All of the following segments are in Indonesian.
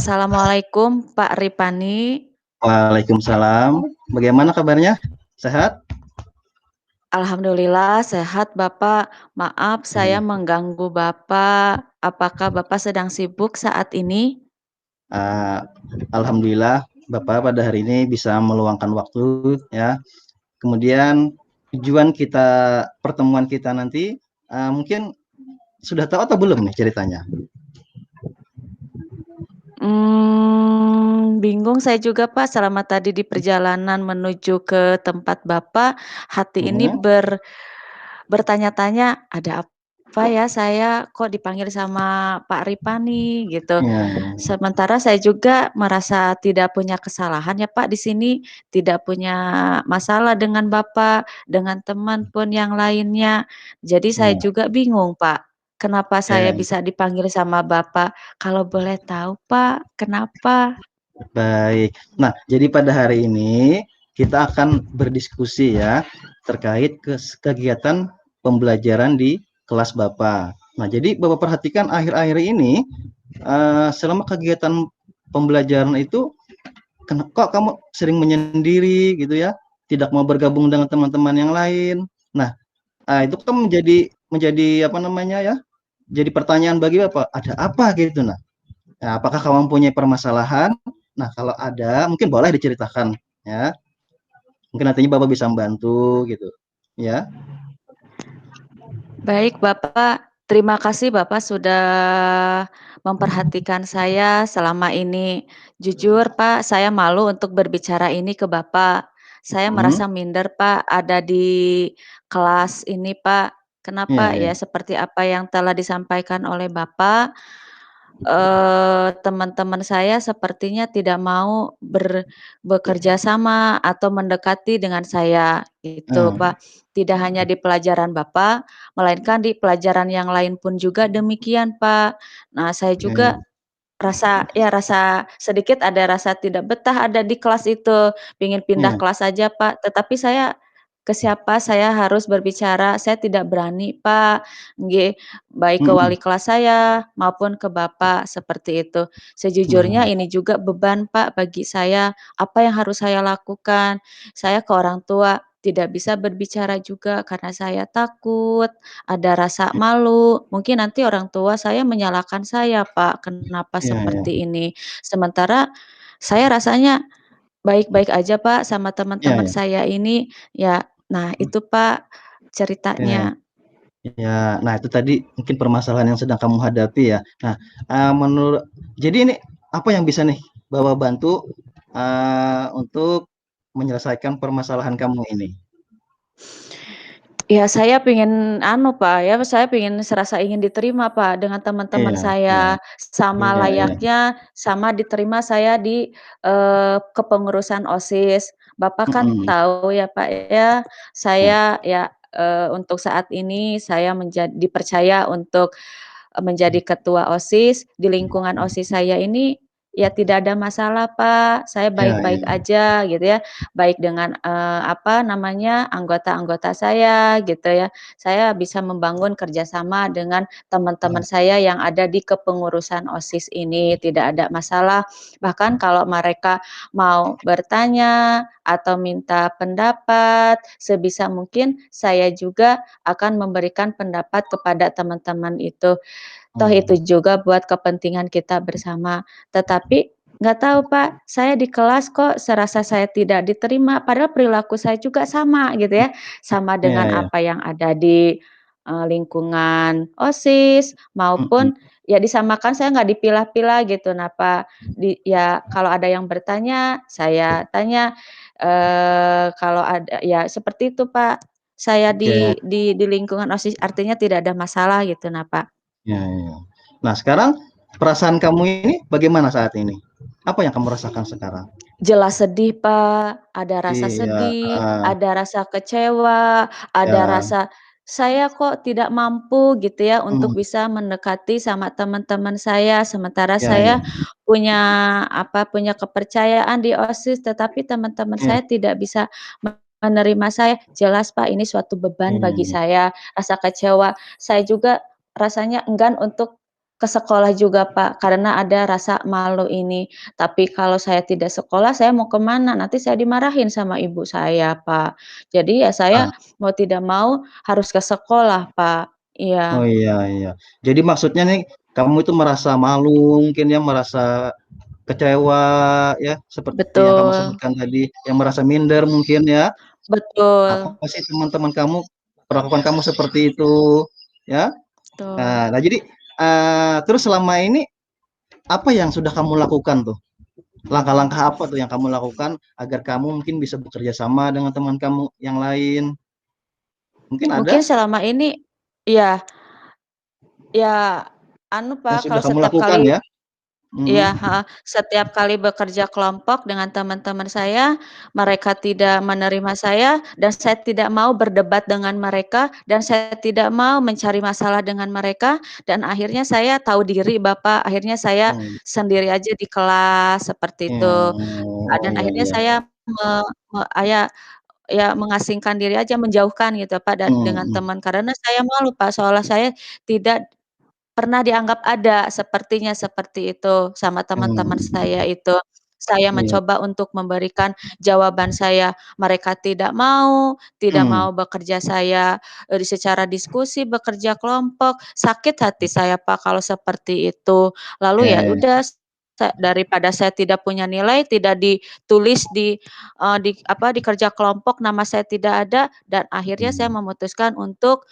Assalamualaikum Pak Ripani. Waalaikumsalam. Bagaimana kabarnya? Sehat? Alhamdulillah sehat Bapak. Maaf saya Hmm. mengganggu Bapak. Apakah Bapak sedang sibuk saat ini? Alhamdulillah Bapak pada hari ini bisa meluangkan waktu ya. Kemudian tujuan pertemuan kita nanti mungkin sudah tahu atau belum nih ceritanya? Bingung saya juga Pak, selama tadi di perjalanan menuju ke tempat Bapak, hati ini Mhm. bertanya-tanya, ada apa ya saya kok dipanggil sama Pak Ripani gitu. Iya, Sementara saya juga merasa tidak punya kesalahan ya Pak di sini, tidak punya masalah dengan Bapak, dengan teman pun yang lainnya. Jadi saya iya, juga bingung Pak, kenapa saya iya. bisa dipanggil sama Bapak? Kalau boleh tahu Pak, kenapa? Baik. Nah, jadi pada hari ini kita akan berdiskusi ya terkait kegiatan pembelajaran di kelas Bapak. Nah, jadi Bapak perhatikan akhir-akhir ini selama kegiatan pembelajaran itu kok kamu sering menyendiri gitu ya, tidak mau bergabung dengan teman-teman yang lain. Nah, itu kan menjadi apa namanya ya, jadi pertanyaan bagi Bapak, ada apa gitu. Nah, apakah kamu punya permasalahan? Nah, kalau ada, mungkin boleh diceritakan, ya. Mungkin nantinya Bapak bisa membantu gitu, ya. Baik Bapak, terima kasih Bapak sudah memperhatikan saya selama ini. Jujur Pak, saya malu untuk berbicara ini ke Bapak. Saya Mhm. merasa minder Pak, ada di kelas ini Pak. Iya, Kenapa? iya. Ya seperti apa yang telah disampaikan oleh Bapak, teman-teman saya sepertinya tidak mau bekerja sama atau mendekati dengan saya, itu Heeh. Pak. Tidak hanya di pelajaran Bapak, melainkan di pelajaran yang lain pun juga demikian, Pak. Nah, saya Iya, iya. juga rasa sedikit ada rasa tidak betah ada di kelas itu, pengen pindah Iya. kelas saja, Pak. Tetapi saya ke siapa saya harus berbicara, saya tidak berani, Pak. Nggih, baik ke Mhm. wali kelas saya maupun ke Bapak, seperti itu. Sejujurnya Baik. ini juga beban, Pak, bagi saya. Apa yang harus saya lakukan? Saya ke orang tua tidak bisa berbicara juga karena saya takut, ada rasa malu, mungkin nanti orang tua saya menyalahkan saya, Pak, kenapa Iya, iya. seperti ini. Sementara saya rasanya baik-baik aja, Pak, sama Iya, teman-teman iya. saya ini, ya nah itu, Pak, Iya. ceritanya. Ya, nah itu tadi mungkin permasalahan yang sedang kamu hadapi ya. Nah, menurut jadi ini apa yang bisa nih Bapak bantu, untuk menyelesaikan permasalahan kamu ini? Ya saya pengen anu, Pak, ya saya pengen serasa ingin diterima, Pak, dengan teman-teman Iya, iya. saya, sama Iya, iya. layaknya sama diterima saya di, kepengurusan OSIS. Bapak kan Mhm. tahu ya, Pak, ya, Ya, saya ya, untuk saat ini saya dipercaya untuk, menjadi ketua OSIS, di lingkungan OSIS saya ini, ya tidak ada masalah, Pak, saya iya, iya. baik-baik aja gitu ya, baik dengan, apa namanya, anggota-anggota saya gitu ya. Saya bisa membangun kerjasama dengan teman-teman Iya, saya yang ada di kepengurusan OSIS ini, tidak ada masalah. Bahkan kalau mereka mau bertanya atau minta pendapat, sebisa mungkin saya juga akan memberikan pendapat kepada teman-teman itu. Toh itu mhm. juga buat kepentingan kita bersama. Tetapi nggak tahu Pak, saya di kelas kok serasa saya tidak diterima, padahal perilaku saya juga sama gitu ya, sama Iya, dengan iya. apa yang ada di, lingkungan OSIS Mhm. maupun ya disamakan saya nggak dipilah-pilah gitu. Nah Pak, ya kalau ada yang bertanya, saya tanya, kalau ada ya seperti itu Pak, saya Oke. di lingkungan OSIS artinya tidak ada masalah gitu nah Pak. Iya, iya. Nah, sekarang perasaan kamu ini bagaimana saat ini? Apa yang kamu rasakan sekarang? Jelas sedih, Pak, ada rasa Iya, sedih, heeh. ada rasa kecewa, ada Iya. rasa saya kok tidak mampu gitu ya untuk Mhm. bisa mendekati sama teman-teman saya, sementara Iya, iya. saya punya apa, punya kepercayaan di OSIS, tetapi teman-teman Iya. saya tidak bisa menerima saya. Jelas, Pak, ini suatu beban Iya, bagi iya. saya, rasa kecewa. Saya juga rasanya enggan untuk ke sekolah juga, Pak, karena ada rasa malu ini. Tapi kalau saya tidak sekolah, saya mau ke mana? Nanti saya dimarahin sama ibu saya, Pak. Jadi ya saya Ah, mau tidak mau harus ke sekolah, Pak. oh Iya, iya iya. Jadi maksudnya nih kamu itu merasa malu mungkin ya, merasa kecewa ya, seperti yang kamu betul, sebutkan tadi, yang merasa minder mungkin ya. betul, Apa sih teman-teman kamu perlakukan kamu seperti itu ya? betul. Nah jadi, terus selama ini apa yang sudah kamu lakukan tuh? Langkah-langkah apa tuh yang kamu lakukan agar kamu mungkin bisa bekerja sama dengan teman kamu yang lain? Mungkin Mungkin ada selama ini ya ya anu, yang Pak, sudah kalau kamu setiap lakukan kali ya? Mhm, iya, heeh. Setiap kali bekerja kelompok dengan teman-teman saya, mereka tidak menerima saya dan saya tidak mau berdebat dengan mereka dan saya tidak mau mencari masalah dengan mereka dan akhirnya saya tahu diri, Bapak, akhirnya saya mmm, sendiri aja di kelas seperti iya, itu. oh Dan iya akhirnya iya, saya ya mengasingkan diri aja, menjauhkan gitu, Pak, dengan mhm teman karena saya malu, Pak, seolah saya tidak pernah dianggap ada, sepertinya seperti itu sama teman-teman mhm, saya itu. Saya iya, mencoba untuk memberikan jawaban saya, mereka tidak mmm, mau bekerja saya, secara diskusi, bekerja kelompok, sakit hati saya, Pak, kalau seperti itu. Lalu ya oke, udah, daripada saya tidak punya nilai, tidak ditulis di kerja kelompok, nama saya tidak ada, dan akhirnya saya mmm, memutuskan untuk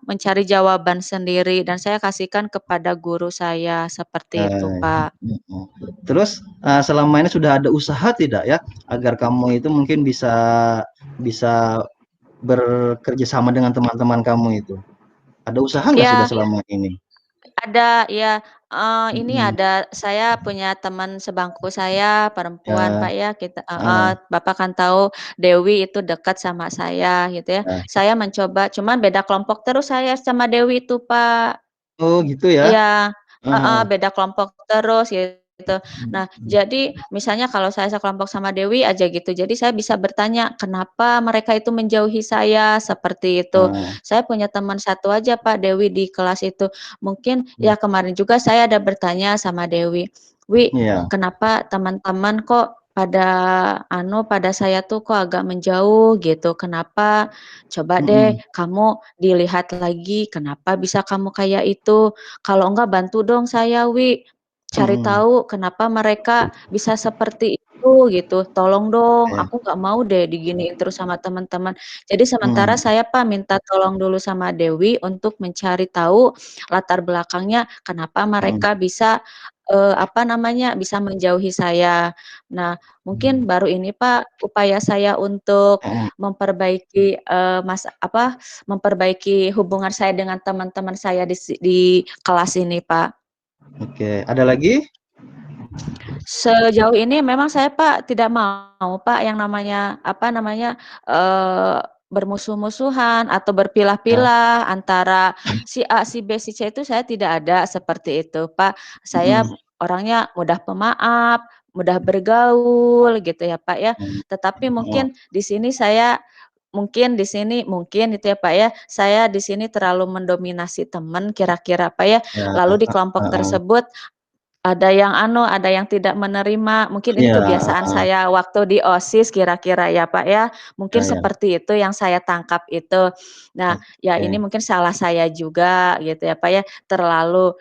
mencari jawaban sendiri dan saya kasihkan kepada guru saya, seperti itu, Pak. mhm. Terus, selama ini sudah ada usaha tidak ya, agar kamu itu mungkin bisa bisa bekerja sama dengan teman-teman kamu itu? Ada usaha nggak sudah Ya, selama ini? ada, ya, ini Mhm, ada saya punya teman sebangku saya perempuan, ya, Pak, ya, kita heeh, heeh, Bapak kan tahu Dewi itu dekat sama saya gitu ya. ya. Saya mencoba cuman beda kelompok terus saya sama Dewi itu, Pak. Oh gitu ya? Iya, heeh, Heeh, beda kelompok terus gitu. Nah, mhm, jadi misalnya kalau saya sekelompok sama Dewi aja gitu, jadi saya bisa bertanya, "Kenapa mereka itu menjauhi saya?" Seperti itu. heeh, Saya punya teman satu aja, Pak, Dewi di kelas itu. Mungkin mmm, ya kemarin juga saya ada bertanya sama Dewi, "Wi, iya, kenapa teman-teman kok pada saya tuh kok agak menjauh gitu, kenapa? Coba deh mhm, kamu dilihat lagi, kenapa bisa kamu kayak itu?" Kalau enggak bantu dong saya, Wi, cari mhm, tahu kenapa mereka bisa seperti itu gitu, tolong dong, oke, aku nggak mau deh diginiin terus sama teman-teman. Jadi sementara mhm, saya, Pak, minta tolong dulu sama Dewi untuk mencari tahu latar belakangnya kenapa mhm, mereka bisa, bisa menjauhi saya. Nah, mungkin mmm, baru ini, Pak, upaya saya untuk mhm, memperbaiki, memperbaiki hubungan saya dengan teman-teman saya di kelas ini, Pak. oke, ada lagi? Sejauh ini memang saya, Pak, tidak mau, Pak, yang namanya, bermusuh-musuhan atau Ya, berpilah-pilah antara si A, si B, si C itu saya tidak ada seperti itu, Pak. Saya mhm, orangnya mudah pemaaf, mudah bergaul gitu ya, Pak, ya. mhm, Tetapi mhm, oh, mungkin itu ya, Pak, ya, saya di sini terlalu mendominasi teman kira-kira, Pak, ya. ya, Lalu di kelompok heeh, tersebut ada yang tidak menerima, mungkin ini iya, kebiasaan heeh, saya waktu di OSIS kira-kira ya, Pak, ya. Mungkin ya ya, seperti itu yang saya tangkap itu. Nah, ya ini oke, mungkin salah saya juga gitu ya, Pak, ya, terlalu,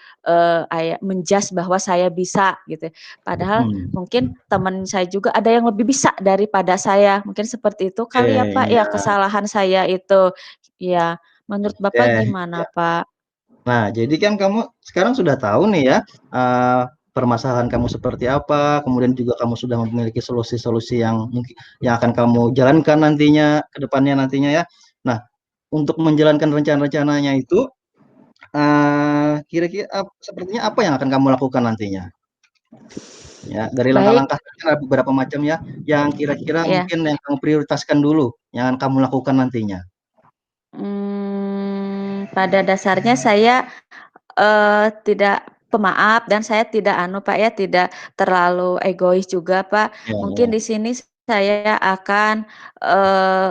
men-judge bahwa saya bisa gitu. Padahal mhm, mungkin teman saya juga ada yang lebih bisa daripada saya, mungkin seperti itu oke, kali ya, Pak, ya, iya, kesalahan saya itu. Iya, menurut oke, Bapak gimana, iya. Pak? Nah, jadi kan kamu sekarang sudah tahu nih ya, permasalahan kamu seperti apa, kemudian juga kamu sudah memiliki solusi-solusi yang mungkin yang akan kamu jalankan nantinya, ke depannya nantinya ya. Nah, untuk menjalankan rencana-rencananya itu, kira-kira sepertinya apa yang akan kamu lakukan nantinya? Ya, dari Baik, langkah-langkah tadi kan ada beberapa macam ya, yang kira-kira ya. mungkin yang kamu prioritaskan dulu, yang akan kamu lakukan nantinya. Pada dasarnya saya, tidak pemaaf dan saya tidak Pak ya, tidak terlalu egois juga, Pak. Iya iya, Mungkin di sini saya akan, eee,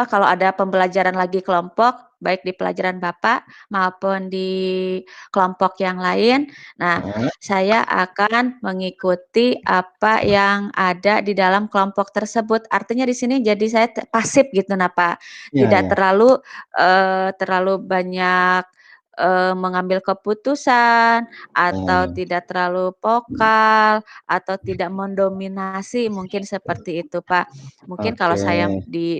kalau ada pembelajaran lagi kelompok, baik di pelajaran Bapak maupun di kelompok yang lain. Nah, saya akan mengikuti apa yang ada di dalam kelompok tersebut. Artinya di sini jadi saya pasif gitu nah Pak, Iya, tidak iya. terlalu banyak mengambil keputusan atau Oh, tidak terlalu vokal atau tidak mendominasi mungkin seperti itu Pak. Mungkin kalau oke. saya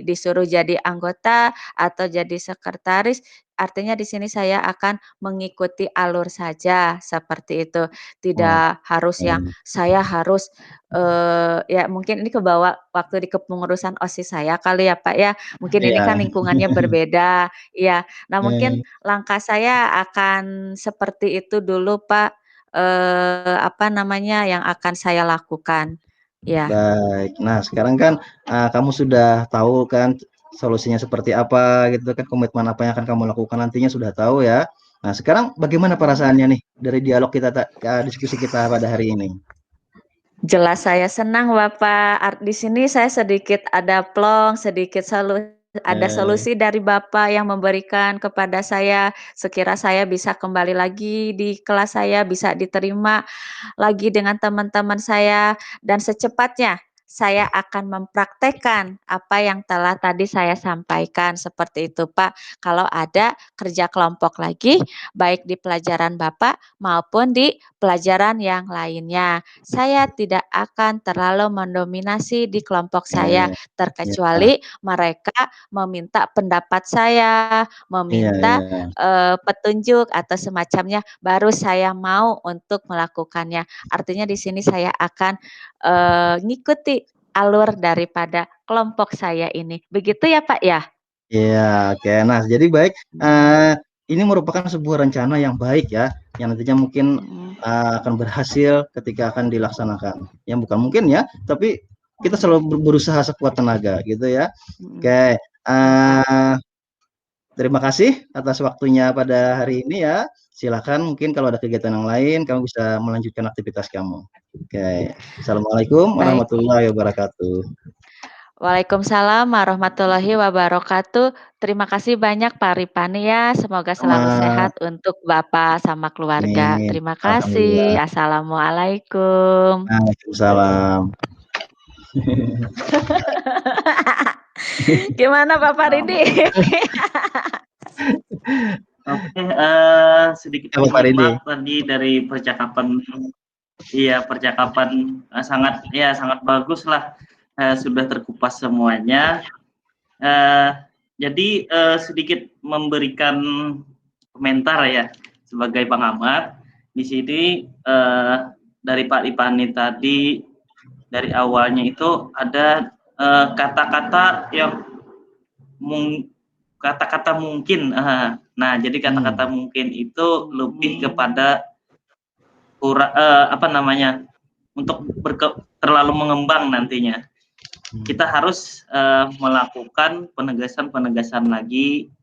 disuruh jadi anggota atau jadi sekretaris, artinya di sini saya akan mengikuti alur saja seperti itu. Tidak harus yang Oke. saya harus ya mungkin ini kebawa waktu di kepengurusan OSIS saya kali ya Pak ya. Mungkin ini Iya. kan lingkungannya berbeda. Iya. Nah mungkin Eee, langkah saya akan seperti itu dulu Pak, apa namanya, yang akan saya lakukan. Ya, baik. Nah, sekarang kan, kamu sudah tahu kan solusinya seperti apa gitu kan, komitmen apa yang akan kamu lakukan nantinya sudah tahu ya. Nah, sekarang bagaimana mhm. perasaannya nih dari dialog kita diskusi kita pada hari ini? Jelas saya senang Bapak, di sini saya sedikit ada plong, sedikit ada Eee, solusi dari Bapak yang memberikan kepada saya, sekira saya bisa kembali lagi di kelas saya, bisa diterima lagi dengan teman-teman saya dan secepatnya saya akan mempraktekkan apa yang telah tadi saya sampaikan, seperti itu, Pak. Kalau ada kerja kelompok lagi, baik di pelajaran Bapak maupun di pelajaran yang lainnya. Saya tidak akan terlalu mendominasi di kelompok saya, iya, terkecuali mereka meminta pendapat saya, iya, meminta iya. petunjuk atau semacamnya, baru saya mau untuk melakukannya. Artinya di sini saya akan, ngikuti alur daripada kelompok saya ini. Begitu ya, Pak, ya? Iya, oke. Nah, jadi baik, Mhm, ini merupakan sebuah rencana yang baik ya, yang nantinya mungkin, mhm, akan berhasil ketika akan dilaksanakan. Yang bukan mungkin ya, tapi kita mhm, selalu berusaha sekuat tenaga gitu ya. mhm. Oke, Iya, Pak. terima kasih atas waktunya pada hari ini ya. Silakan mungkin kalau ada kegiatan yang lain kamu bisa melanjutkan aktivitas kamu. Oke. Assalamualaikum Baik. warahmatullahi wabarakatuh. Waalaikumsalam warahmatullahi wabarakatuh. Terima kasih banyak Pak Ripani ya, semoga selalu Sama, sehat untuk Bapak sama keluarga. amin. Terima kasih. Alhamdulillah. Assalamualaikum. Waalaikumsalam. Gimana Bapak Ridi? Oke, sedikit Apa Pak Ridi? menyimak tadi dari percakapan, iya percakapan sangat ya sangat bagus lah, sudah terkupas semuanya. Eh, jadi sedikit memberikan komentar ya sebagai pengamat di sini, dari Pak Ipani tadi dari awalnya itu ada kata-kata yang kata-kata mungkin, nah jadi kata-kata Hmm. mungkin itu lebih kepada apa namanya, untuk terlalu mengembang nantinya. Kita harus, melakukan penegasan-penegasan lagi,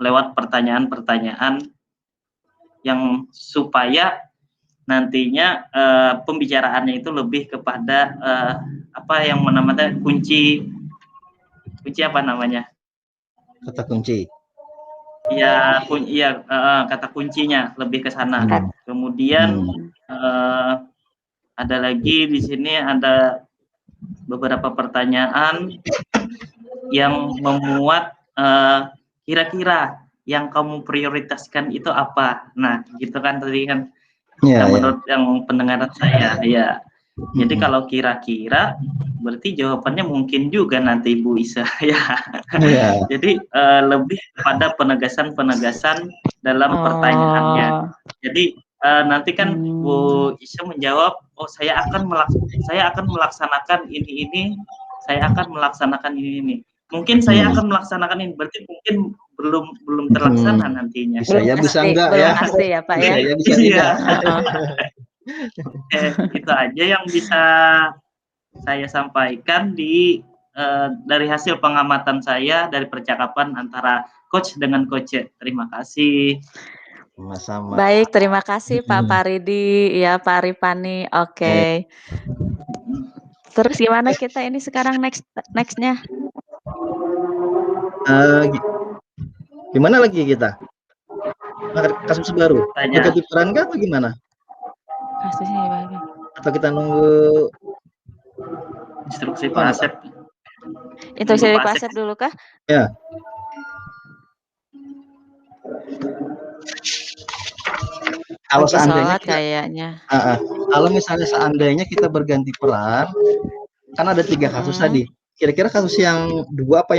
lewat pertanyaan-pertanyaan yang supaya nantinya, pembicaraannya itu lebih kepada, apa yang namanya, kunci kunci apa namanya, Kata kunci. iya, iya, heeh, kata kuncinya lebih ke sana. Hmm. Kemudian, Hmm. eee, ada lagi di sini ada beberapa pertanyaan yang memuat, kira-kira yang kamu prioritaskan itu apa? Nah, gitu kan tadi kan, Iya, yang iya. menurut yang pendengaran saya, ya. Jadi Mhm. kalau kira-kira, berarti jawabannya mungkin juga nanti Bu Isa, ya. Iya. Jadi, lebih pada penegasan-penegasan dalam pertanyaannya. Oh, Jadi, nanti kan mmm, Bu Isa menjawab, "Oh saya akan melaksanakan ini, saya akan melaksanakan ini." Mungkin saya Mhm. akan melaksanakan ini, berarti mungkin belum belum Mhm. terlaksana nantinya. Bisa ya, bisa enggak belum ya. pasti ya, Pak, ya? Bisa ya, bisa Iya, tidak. Heeh. itu aja yang bisa saya sampaikan dari hasil pengamatan saya dari percakapan antara coach dengan coach. Terima kasih. Sama-sama. Baik, terima kasih Pak Mhm. Paridi, ya Pak Ripani, Oke. oke. Terus gimana kita ini sekarang next-nya? Eee, gi Gimana lagi kita? Kasus baru? Tanya Berganti peran kah atau gimana? Kasusnya gimana? Atau kita nunggu instruksi gimana, Pak Asep. Instruksi dari Pak Pak Asep. Asep dulu kah? ya? Kalau Lagi seandainya sholat kayaknya. kalau misalnya seandainya kita berganti peran, kan ada 3 kasus tadi. Kira-kira kasus yang 2 apa